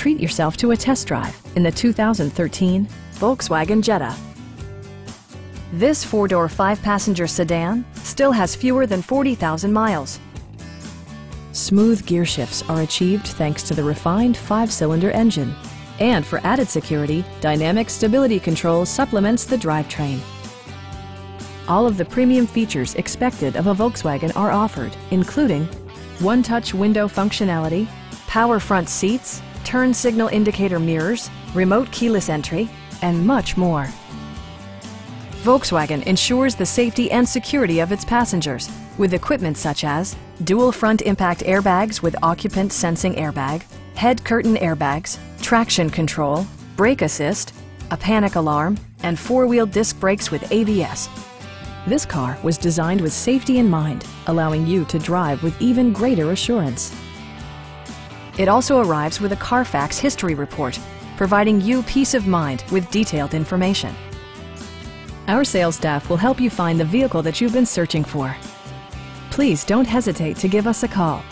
treat yourself to a test drive in the 2013 Volkswagen Jetta. This four-door, five-passenger sedan still has fewer than 40,000 miles. Smooth gear shifts are achieved thanks to the refined five-cylinder engine. And for added security, Dynamic Stability Control supplements the drivetrain. All of the premium features expected of a Volkswagen are offered, including one-touch window functionality, power front seats, turn signal indicator mirrors, remote keyless entry, and much more. Volkswagen ensures the safety and security of its passengers with equipment such as dual front impact airbags with occupant sensing airbag, head curtain airbags, traction control, brake assist, a panic alarm, and four-wheel disc brakes with ABS. This car was designed with safety in mind, allowing you to drive with even greater assurance. It also arrives with a Carfax history report, providing you peace of mind with detailed information. Our sales staff will help you find the vehicle that you've been searching for. Please don't hesitate to give us a call.